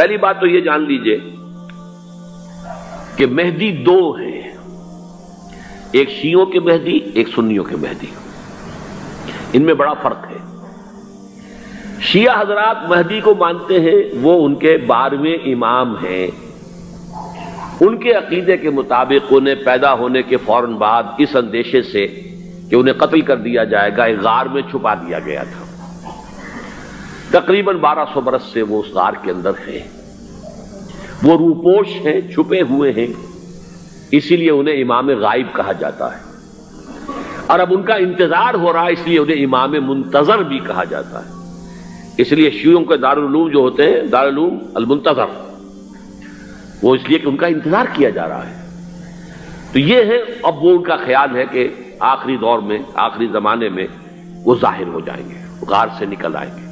پہلی بات تو یہ جان لیجئے کہ مہدی دو ہیں، ایک شیعوں کے مہدی، ایک سنیوں کے مہدی، ان میں بڑا فرق ہے۔ شیعہ حضرات مہدی کو مانتے ہیں، وہ ان کے 12ویں امام ہیں، ان کے عقیدے کے مطابق انہیں پیدا ہونے کے فوراً بعد اس اندیشے سے کہ انہیں قتل کر دیا جائے گا ایک غار میں چھپا دیا گیا تھا۔ تقریباً 1200 برس سے وہ اس غار کے اندر ہیں، وہ روپوش ہیں، چھپے ہوئے ہیں، اسی لیے انہیں امام غائب کہا جاتا ہے، اور اب ان کا انتظار ہو رہا ہے، اس لیے انہیں امام منتظر بھی کہا جاتا ہے۔ اس لیے شیعوں کے دارالعلوم جو ہوتے ہیں دارالعلوم المنتظر، وہ اس لیے کہ ان کا انتظار کیا جا رہا ہے۔ تو یہ ہے، اب وہ ان کا خیال ہے کہ آخری دور میں، آخری زمانے میں وہ ظاہر ہو جائیں گے، غار سے نکل آئیں گے۔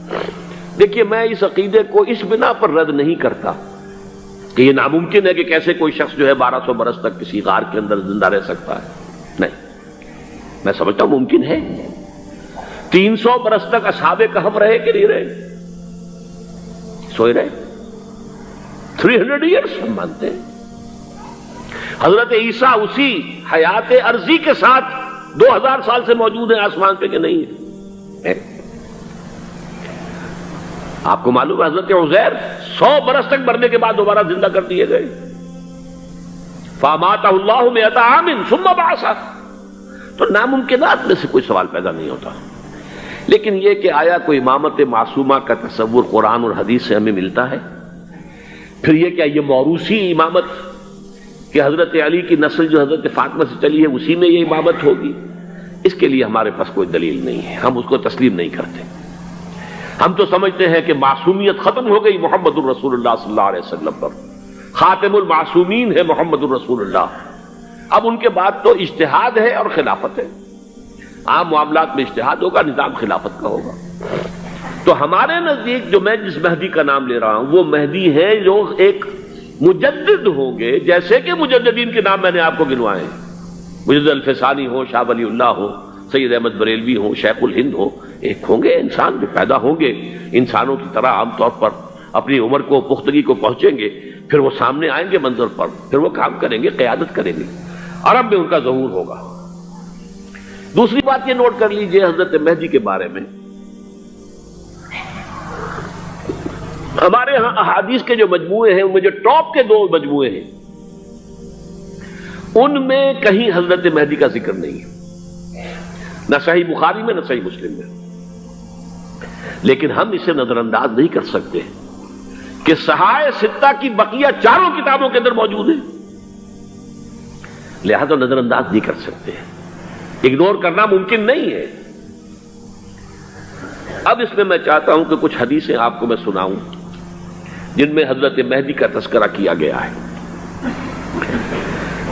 دیکھیے، میں اس عقیدے کو اس بنا پر رد نہیں کرتا کہ یہ ناممکن ہے کہ کیسے کوئی شخص جو ہے 1200 برس تک کسی غار کے اندر زندہ رہ سکتا ہے، نہیں، میں سمجھتا ہوں ممکن ہے۔ 300 برس تک اصحاب کہف رہے کہ نہیں رہے؟ سوئے رہے۔ 300 ایئرس ہم مانتے ہیں۔ حضرت عیسیٰ اسی حیات ارضی کے ساتھ 2000 سال سے موجود ہیں آسمان پہ کہ نہیں ہے؟ آپ کو معلوم ہے حضرت عزیر 100 برس تک مرنے کے بعد دوبارہ زندہ کر دیے گئے۔ فَأَمَاتَهُ اللَّهُ مِئَةَ عَامٍ ثُمَّ بَعَثَهُ۔ تو ناممکنات میں سے کوئی سوال پیدا نہیں ہوتا، لیکن یہ کہ آیا کوئی امامت معصومہ کا تصور قرآن اور حدیث سے ہمیں ملتا ہے؟ پھر یہ کیا یہ موروثی امامت کہ حضرت علی کی نسل جو حضرت فاطمہ سے چلی ہے اسی میں یہ امامت ہوگی؟ اس کے لیے ہمارے پاس کوئی دلیل نہیں ہے، ہم اس کو تسلیم نہیں کرتے۔ ہم تو سمجھتے ہیں کہ معصومیت ختم ہو گئی محمد الرسول اللہ صلی اللہ علیہ وسلم پر، خاتم المعصومین ہے محمد الرسول اللہ۔ اب ان کے بعد تو اجتہاد ہے اور خلافت ہے، عام معاملات میں اجتہاد ہوگا، نظام خلافت کا ہوگا۔ تو ہمارے نزدیک جو میں جس مہدی کا نام لے رہا ہوں وہ مہدی ہے جو ایک مجدد ہوں گے، جیسے کہ مجددین کے نام میں نے آپ کو گنوائے ہیں، مجدد الفسانی ہو، شاہ ولی اللہ ہو، سید احمد بریلوی ہو، شیخ الہند ہو، ایک ہوں گے انسان جو پیدا ہوں گے انسانوں کی طرح عام طور پر اپنی عمر کو، پختگی کو پہنچیں گے، پھر وہ سامنے آئیں گے منظر پر، پھر وہ کام کریں گے، قیادت کریں گے، عرب میں ان کا ظہور ہوگا۔ دوسری بات یہ نوٹ کر لیجئے حضرت مہدی کے بارے میں، ہمارے ہاں احادیث کے جو مجموعے ہیں ان میں جو ٹاپ کے 2 مجموعے ہیں ان میں کہیں حضرت مہدی کا ذکر نہیں ہے، نہ صحیح بخاری میں نہ صحیح مسلم میں، لیکن ہم اسے نظر انداز نہیں کر سکتے کہ صحائح ستہ کی بقیہ 4 کتابوں کے اندر موجود ہیں، لہذا نظر انداز نہیں کر سکتے، اگنور کرنا ممکن نہیں ہے۔ اب اس میں میں چاہتا ہوں کہ کچھ حدیثیں آپ کو میں سناؤں جن میں حضرت مہدی کا تذکرہ کیا گیا ہے۔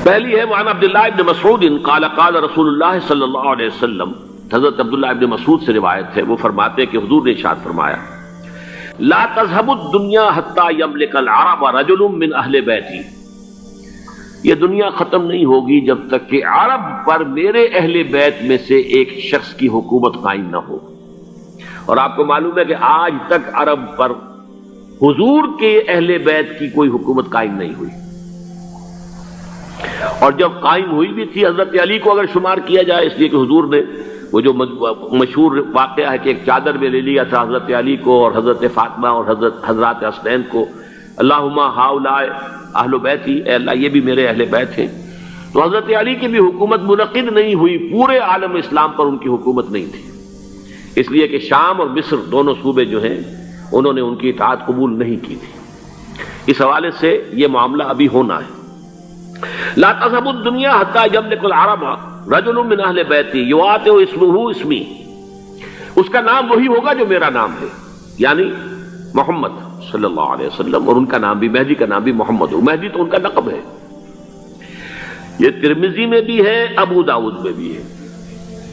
پہلی ہے وعن عبداللہ ابن مسعود قال قال رسول اللہ صلی اللہ علیہ وسلم، حضرت عبداللہ ابن مسعود سے روایت ہے، وہ فرماتے ہیں کہ حضور نے ارشاد فرمایا لا تذهب الدنيا حتى يملك العرب رجل من اہل بیتی، یہ دنیا ختم نہیں ہوگی جب تک کہ عرب پر میرے اہل بیت میں سے ایک شخص کی حکومت قائم نہ ہو۔ اور آپ کو معلوم ہے کہ آج تک عرب پر حضور کے اہل بیت کی کوئی حکومت قائم نہیں ہوئی، اور جب قائم ہوئی بھی تھی حضرت علی کو اگر شمار کیا جائے، اس لیے کہ حضور نے وہ جو مشہور واقعہ ہے کہ ایک چادر میں لے لیا تھا حضرت علی کو اور حضرت فاطمہ اور حضرات حسنین کو، اللہم ہؤلاء اہل بیتی، اے اللہ یہ بھی میرے اہل بیت ہیں۔ تو حضرت علی کی بھی حکومت منعقد نہیں ہوئی، پورے عالم اسلام پر ان کی حکومت نہیں تھی، اس لیے کہ شام اور مصر دونوں صوبے جو ہیں انہوں نے ان کی اطاعت قبول نہیں کی تھی۔ اس حوالے سے یہ معاملہ ابھی ہونا ہے۔ لا تذهب الدنيا حتى يملك العرب رجل من اہل بیتی یواطئ اسمہ اسمی، اس کا نام وہی ہوگا جو میرا نام ہے، یعنی محمد صلی اللہ علیہ وسلم، اور ان کا نام بھی، مہدی کا نام بھی محمد ہو، مہدی تو ان کا لقب ہے۔ یہ ترمذی میں بھی ہے، ابو داؤد میں بھی ہے،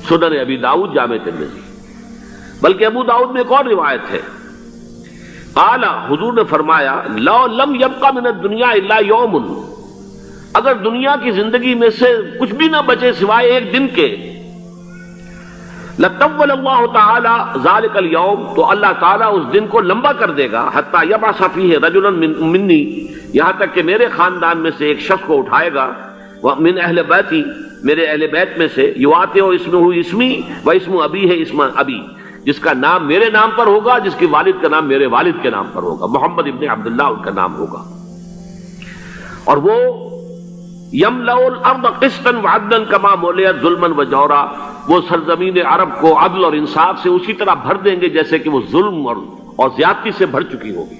سنن ابی داؤد، جامع ترمذی، بلکہ ابو داؤد میں ایک اور روایت ہے، قال، حضور نے فرمایا لو لم یبقى من الدنیا الا یوم، اگر دنیا کی زندگی میں سے کچھ بھی نہ بچے سوائے ایک دن کے، لطول اللہ تعالی ذالک الیوم، تو اللہ تعالیٰ اس دن کو لمبا کر دے گا، حتی یبعث فیہ رجلا منی، یہاں تک کہ میرے خاندان میں سے ایک شخص کو اٹھائے گا، من اہل بیتی، میرے اہل بیت میں سے، یواطئ اسمہ اسمی و اسم ابی ہے اسم ابی، جس کا نام میرے نام پر ہوگا، جس کے والد کا نام میرے والد کے نام پر ہوگا، محمد ابن عبداللہ ان کا نام ہوگا، اور وہ یملأ الارض قسطا وعدلا کما ملئت ظلما وجورا، وہ سرزمین عرب کو عدل اور انصاف سے اسی طرح بھر دیں گے جیسے کہ وہ ظلم اور زیادتی سے بھر چکی ہوگی۔